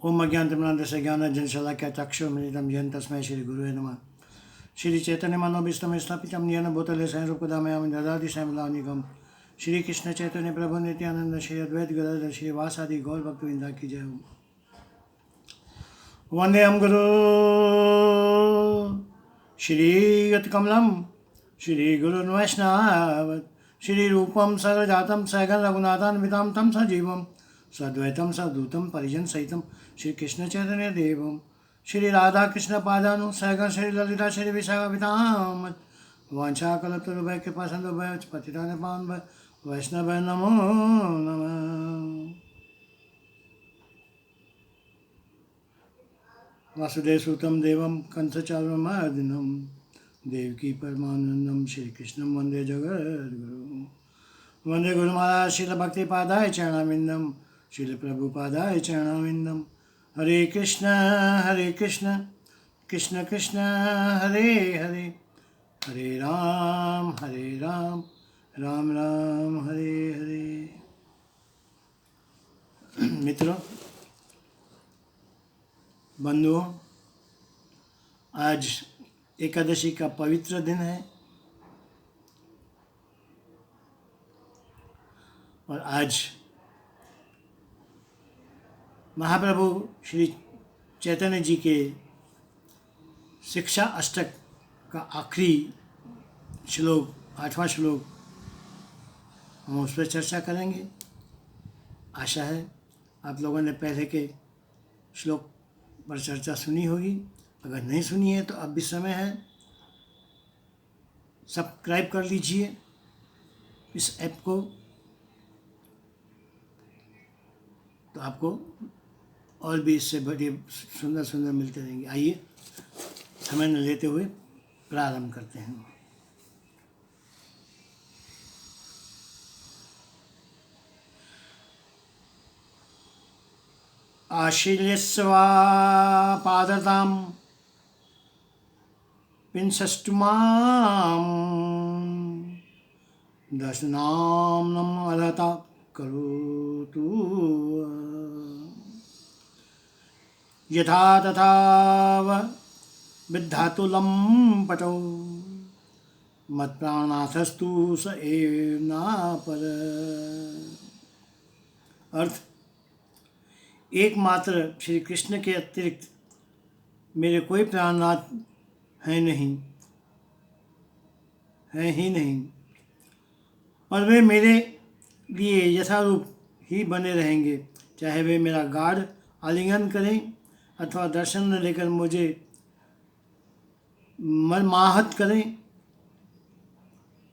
ओम अज्ञानतिमिरान्धस्य ज्ञानाञ्जनशलाकया चक्षुरुन्मिलितं येन तस्मै श्रीगुरुवे नमः। श्रीचैतन्यमनोभीष्टं स्थापितं येन भूतले स्वयं रूपदा मह्यं ददाति स्वयं श्री कृष्ण चैतन्य प्रभु नित्यानंद श्री अद्वैत गदाधर श्रीवासादि गौर भक्तवृंदा की जय हो। वंदेहं गुरु श्रीयुतकमलं श्रीगुरुन् वैष्णव श्रीरूपं सर्वजातं सहगण रघुनाथान्वितं तं सजीवं सद्वैतं सद्भूतं परिजन सहितं श्रीकृष्ण चैतन्य देवं श्री राधा कृष्ण पादानु सहगण श्री ललिता श्री विशाखावितां वाञ्छाकल्पतरुभ्यः कृपासिन्धुभ्यश्च पतितानां पावनेभ्यः वैष्णवाय नमो नमः। वासुदेवसुतं देवं कंसचाणूरमर्दनं देवकी परमानन्दं श्रीकृष्णं वन्दे जगद्गुरुं। वन्दे गुरुमहाराज श्रीलभक्तिपादाय चरणारविन्दं श्रीलप्रभुपादाय चरणारविन्दं। हरे कृष्ण कृष्ण कृष्ण हरे हरे हरे राम राम राम हरे हरे। मित्रों, बंधुओं, आज एकादशी का पवित्र दिन है और आज महाप्रभु श्री चैतन्य जी के शिक्षा अष्टक का आखिरी श्लोक 8वां श्लोक हम उस पर चर्चा करेंगे। आशा है आप लोगों ने पहले के श्लोक पर चर्चा सुनी होगी। अगर नहीं सुनी है तो अब भी समय है, सब्सक्राइब कर लीजिए इस ऐप को, तो आपको और भी इससे बड़े सुंदर सुंदर मिलते रहेंगे। आइए समय न लेते हुए प्रारंभ करते हैं। आशील्यस्वा पादतां पिंसष्टुमां दशनाम्नम् अलता करोतु यथा तथा विद्धातुलं पटौ मत्प्राणाथस्तु स एव नापर। अर्थ, एकमात्र श्री कृष्ण के अतिरिक्त मेरे कोई प्राणनाथ हैं नहीं, हैं ही नहीं, और वे मेरे लिए यथारूप ही बने रहेंगे, चाहे वे मेरा गाढ़ आलिंगन करें अथवा दर्शन लेकर मुझे मर्माहत करें।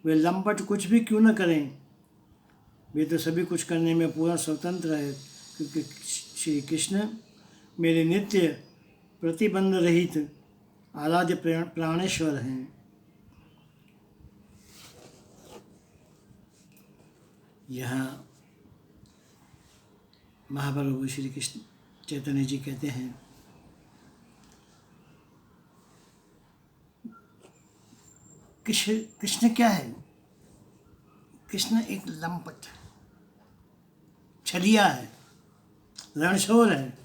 वे लंपट कुछ भी क्यों न करें, वे तो सभी कुछ करने में पूरा स्वतंत्र है, क्योंकि श्री कृष्ण मेरे नित्य प्रतिबंध रहित आराध्य प्राणेश्वर हैं। यहाँ महाप्रभु श्री कृष्ण चैतन्य जी कहते हैं, कृष्ण क्या है? कृष्ण एक लंपट छलिया है, रणछोड़ है।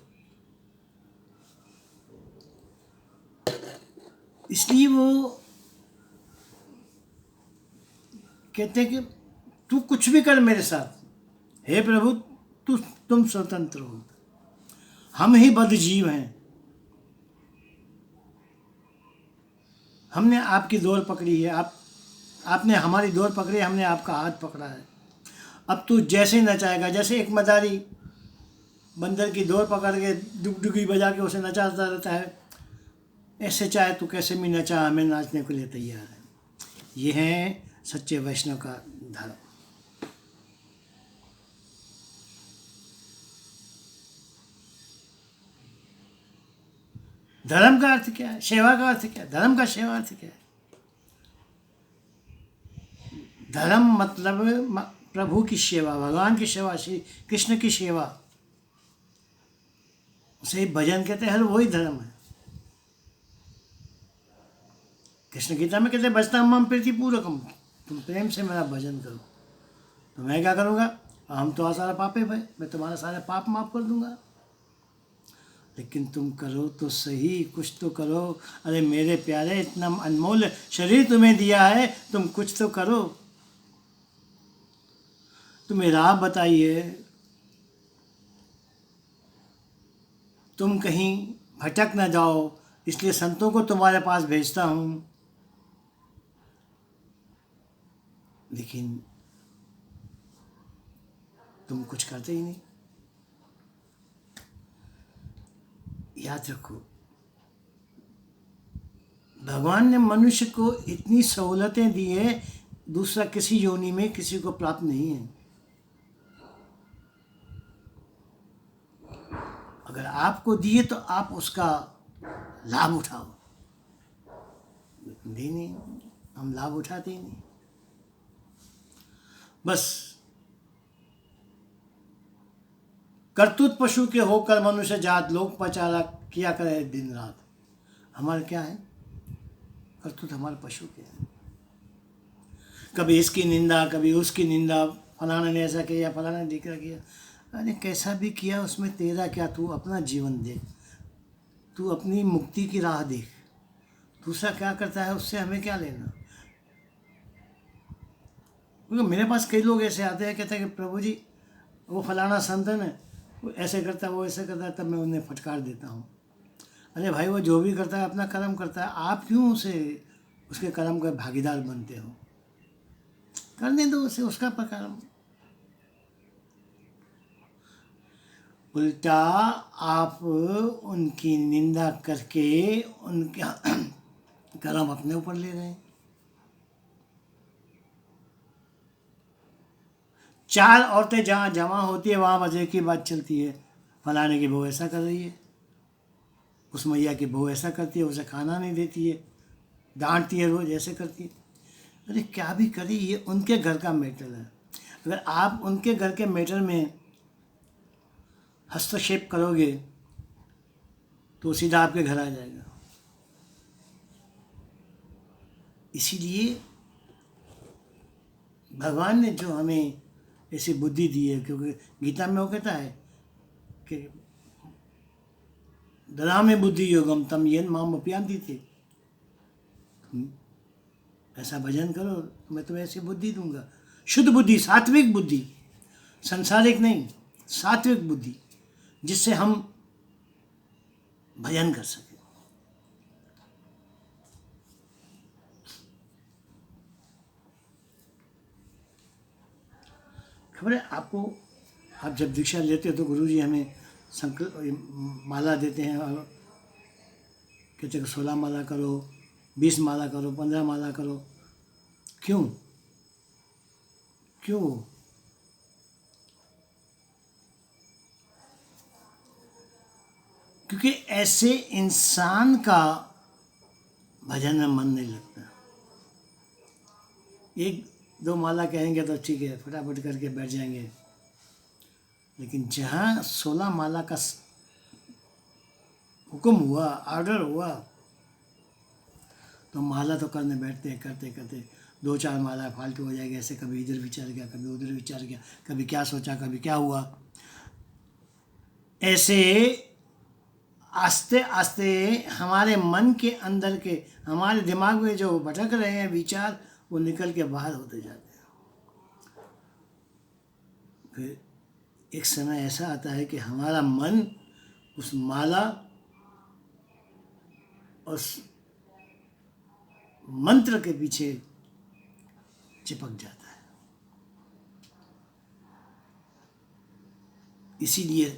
इसलिए वो कहते हैं कि तू कुछ भी कर मेरे साथ, हे प्रभु तुम स्वतंत्र हो, हम ही बद्ध जीव हैं, हमने आपकी डोर पकड़ी है, आपने हमारी डोर पकड़ी, हमने आपका हाथ पकड़ा है। अब तू जैसे नचाएगा, जैसे एक मदारी बंदर की डोर पकड़ के डुगडुगी बजा के उसे नचाता रहता है, ऐसे चाहे तू कैसे भी नचा, हमें नाचने के लिए तैयार है। ये है सच्चे वैष्णव का धर्म। धर्म का अर्थ क्या है? सेवा का अर्थ क्या है? धर्म का सेवा अर्थ क्या है? धर्म मतलब प्रभु की सेवा, भगवान की सेवा, श्री कृष्ण की सेवा, उसे भजन कहते हैं, वही धर्म है। कृष्ण गीता में कहते हैं, भजता मम प्रीति पूर्वकम, तुम प्रेम से मेरा भजन करो। तो मैं क्या करूँगा? हम तो सारा पापे भाई, मैं तुम्हारा सारे पाप माफ कर दूंगा। लेकिन तुम करो तो सही, कुछ तो करो। अरे मेरे प्यारे, इतना अनमोल शरीर तुम्हें दिया है, तुम कुछ तो करो। तुम्हें राह बताइए, तुम कहीं भटक न जाओ, इसलिए संतों को तुम्हारे पास भेजता हूँ। लेकिन तुम कुछ करते ही नहीं। याद रखो, भगवान ने मनुष्य को इतनी सहूलतें दी है, दूसरा किसी योनि में किसी को प्राप्त नहीं है। अगर आपको दिए तो आप उसका लाभ उठाओ। दी नहीं, हम लाभ उठाते ही नहीं। बस करतूत पशु के होकर मनुष्य जात, लोक पचारा किया करे दिन रात। हमारे क्या है? करतूत हमारे पशु के हैं। कभी इसकी निंदा, कभी उसकी निंदा, फलाना ने ऐसा किया, फलाना ने ढीकरा किया। अरे कैसा भी किया, उसमें तेरा क्या? तू अपना जीवन देख, तू अपनी मुक्ति की राह देख। दूसरा क्या करता है उससे हमें क्या लेना? क्योंकि मेरे पास कई लोग ऐसे आते हैं, कहते हैं कि प्रभु जी वो फलाना संत है ना, वो ऐसे करता है, वो ऐसे करता है, तब मैं उन्हें फटकार देता हूँ। अरे भाई, वो जो भी करता है अपना कर्म करता है, आप क्यों उसे उसके कर्म का भागीदार बनते हो? करने दो उसे, उसका कर्म। उल्टा आप उनकी निंदा करके उनका कर्म अपने ऊपर ले रहे हैं। चार औरतें जहाँ जमा होती है वहाँ मजे की बात चलती है। फलाने की बहू ऐसा कर रही है, उस मैया की बहू ऐसा करती है, उसे खाना नहीं देती है, डांटती है, रोज ऐसे करती है। अरे क्या भी करी, ये उनके घर का मैटर है। अगर आप उनके घर के मैटर में हस्तक्षेप करोगे तो सीधा आपके घर आ जाएगा। इसीलिए भगवान ने जो हमें ऐसी बुद्धि दी है, क्योंकि गीता में वो कहता है कि ददामि बुद्धि योगम तम येन माम अपयांति थे। ऐसा भजन करो तो मैं तुम्हें ऐसी बुद्धि दूंगा, शुद्ध बुद्धि, सात्विक बुद्धि, संसारिक नहीं, सात्विक बुद्धि, जिससे हम भजन कर सकें। खबर है आपको, आप जब दीक्षा लेते हो तो गुरुजी हमें संकल्प माला देते हैं और कहते हैं 16 माला करो, 20 माला करो, 15 माला करो। क्यों? क्यों? क्योंकि ऐसे इंसान का भजन में मन नहीं लगता। एक दो माला कहेंगे तो ठीक है, फटाफट करके बैठ जाएंगे, लेकिन जहाँ 16 माला का हुक्म हुआ, ऑर्डर हुआ, तो माला तो करने बैठते हैं, करते करते 2-4 माला फालतू हो जाएगी। ऐसे कभी इधर विचार गया, कभी उधर विचार गया, कभी क्या सोचा, कभी क्या हुआ। ऐसे आस्ते आस्ते हमारे मन के अंदर के, हमारे दिमाग में जो भटक रहे हैं विचार, वो निकल के बाहर होते जाते हैं। फिर एक समय ऐसा आता है कि हमारा मन उस माला, उस मंत्र के पीछे चिपक जाता है। इसीलिए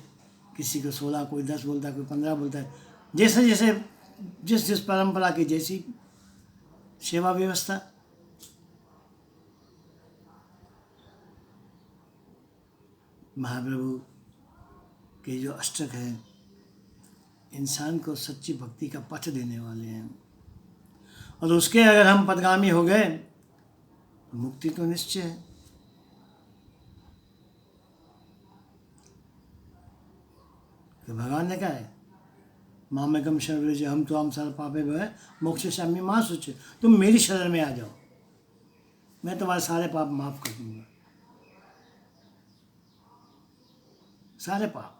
किसी को 16, कोई 10 बोलता है, कोई 15 बोलता है, जैसे जैसे जिस जिस परंपरा की जैसी सेवा व्यवस्था। महाप्रभु के जो अष्टक हैं, इंसान को सच्ची भक्ति का पथ देने वाले हैं, और उसके अगर हम पदगामी हो गए तो मुक्ति तो निश्चय है। तो भगवान ने कहा है, मामेकम शरणव्रज हम तो हम सर्व पापे भय मोक्ष शामी माँ सोचे। तुम मेरी शरण में आ जाओ, मैं तुम्हारे सारे पाप माफ कर दूंगा, सारे पाप।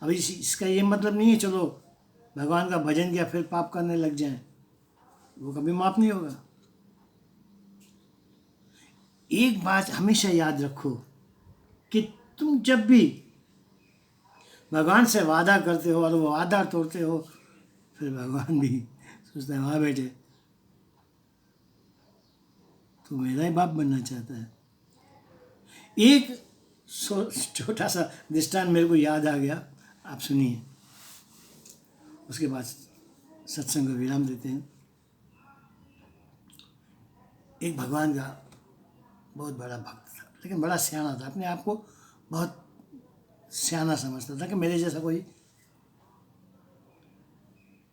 अभी इसका ये मतलब नहीं है चलो भगवान का भजन किया फिर पाप करने लग जाएं, वो कभी माफ नहीं होगा। एक बात हमेशा याद रखो कि तुम जब भी भगवान से वादा करते हो और वो वादा तोड़ते हो, फिर भगवान भी सोचते हैं वाह बेटे तू मेरा ही बाप बनना चाहता है। एक छोटा सा दृष्टांत मेरे को याद आ गया, आप सुनिए, उसके बाद सत्संग को विराम देते हैं। एक भगवान का बहुत बड़ा भक्त था, लेकिन बड़ा सियाना था, अपने आप को बहुत सियाना समझता था कि मेरे जैसा कोई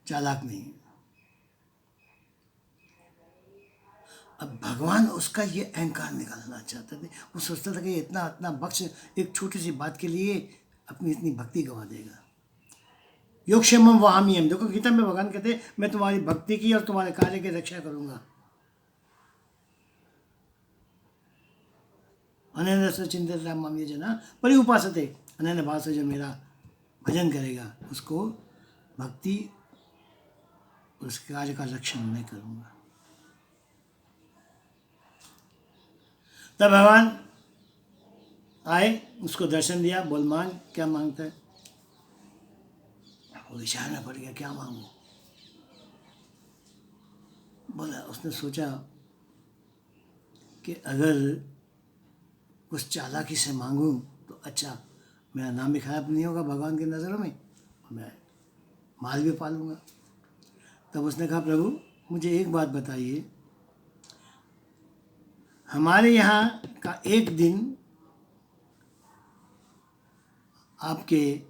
चालाक नहीं है। अब भगवान उसका ये अहंकार निकालना चाहते थे। वो सोचता था कि इतना इतना बख्श एक छोटी सी बात के लिए अपनी इतनी भक्ति गंवा देगा। योगक्षेमम वहाम्यहम्, देखो गीता में भगवान कहते हैं मैं तुम्हारी भक्ति की और तुम्हारे कार्य की रक्षा करूंगा। अनन्य से चिंतित माम ये जना परि उपासते, अनन्य भाव से जो मेरा भजन करेगा उसको भक्ति उस कार्य का रक्षण मैं करूंगा। तब भगवान आए, उसको दर्शन दिया, बोल मांग क्या मांगता है। वो विचार में पड़ गया क्या मांगू। बोला, उसने सोचा कि अगर कुछ चालाकी से मांगूं तो अच्छा मेरा नाम भी खराब नहीं होगा भगवान की नज़रों में, मैं माल भी पालूंगा। तब उसने कहा प्रभु मुझे एक बात बताइए, हमारे यहाँ का एक दिन आपके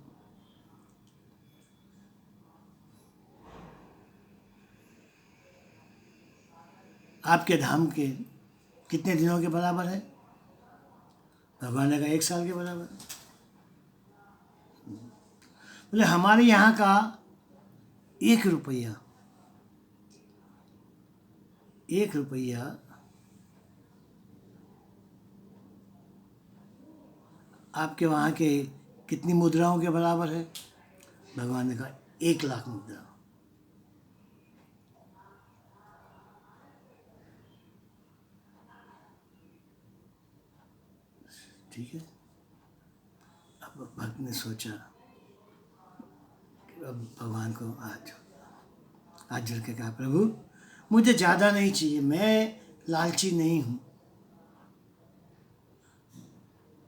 धाम के कितने दिनों के बराबर है। भगवान ने कहा 1 साल के बराबर। बोले हमारे यहाँ का 1 रुपया, 1 रुपया आपके वहाँ के कितनी मुद्राओं के बराबर है। भगवान ने कहा 1 लाख मुद्रा। ठीक है। अब भक्त ने सोचा कि अब भगवान को हाथ जोड़ के कहा प्रभु मुझे ज़्यादा नहीं चाहिए, मैं लालची नहीं हूँ,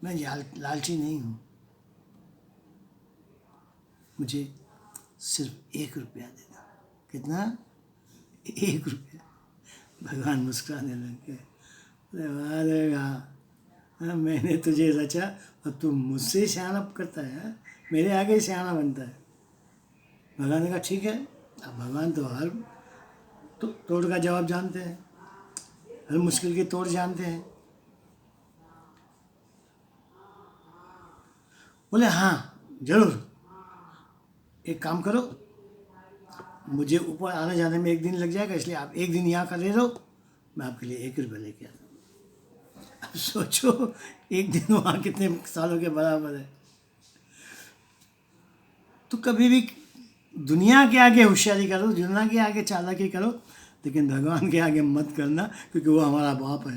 मैं लालची नहीं हूँ, मुझे सिर्फ 1 रुपया दे दो। कितना? 1 रुपया। भगवान मुस्कुराने लग गए। अरे वाह, मैंने तुझे रचा और तू मुझसे सियाना करता है, मेरे आगे ही सियाना बनता है। भगवान ने कहा ठीक है। अब भगवान तो हर तोड़ का जवाब जानते हैं, हर मुश्किल के तोड़ जानते हैं। बोले हाँ जरूर, एक काम करो, मुझे ऊपर आने जाने में 1 दिन लग जाएगा, इसलिए आप 1 दिन यहाँ का ले लो, मैं आपके लिए 1 रुपया लेके आता हूँ। अब सोचो 1 दिन वहाँ कितने सालों के बराबर है। तो कभी भी दुनिया के आगे होशियारी करो, दुनिया के आगे चालाकी करो, लेकिन भगवान के आगे मत करना, क्योंकि वो हमारा बाप है।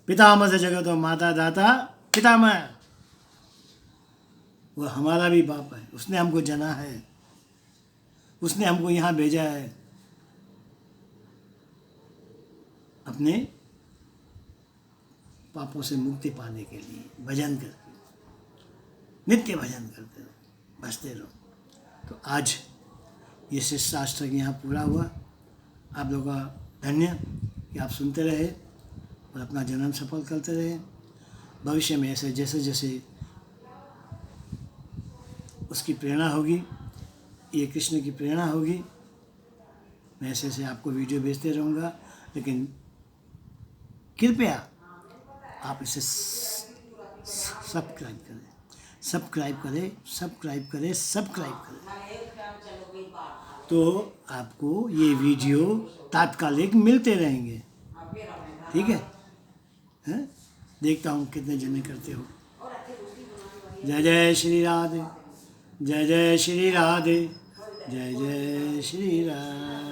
पितामह से जगत हो, माता दाता पितामह, वो हमारा भी बाप है। उसने हमको जना है, उसने हमको यहाँ भेजा है अपने पापों से मुक्ति पाने के लिए। भजन करके, नित्य भजन करते रहो, बसते रहो। तो आज ये शिष्टाष्टक यहाँ पूरा हुआ। आप लोगों का धन्य कि आप सुनते रहे और अपना जन्म सफल करते रहे। भविष्य में ऐसे जैसे जैसे उसकी प्रेरणा होगी, ये कृष्ण की प्रेरणा होगी, मैं ऐसे ऐसे आपको वीडियो भेजते रहूँगा। लेकिन कृपया आप इसे सब्सक्राइब करें, सब्सक्राइब करें, सब्सक्राइब करें, सब्सक्राइब करें, तो आपको ये वीडियो तात्कालिक मिलते रहेंगे। ठीक है, हैं? देखता हूँ कितने जने करते हो। जय जय श्री राधे। जय जय श्री राधे, जय जय श्री राधे।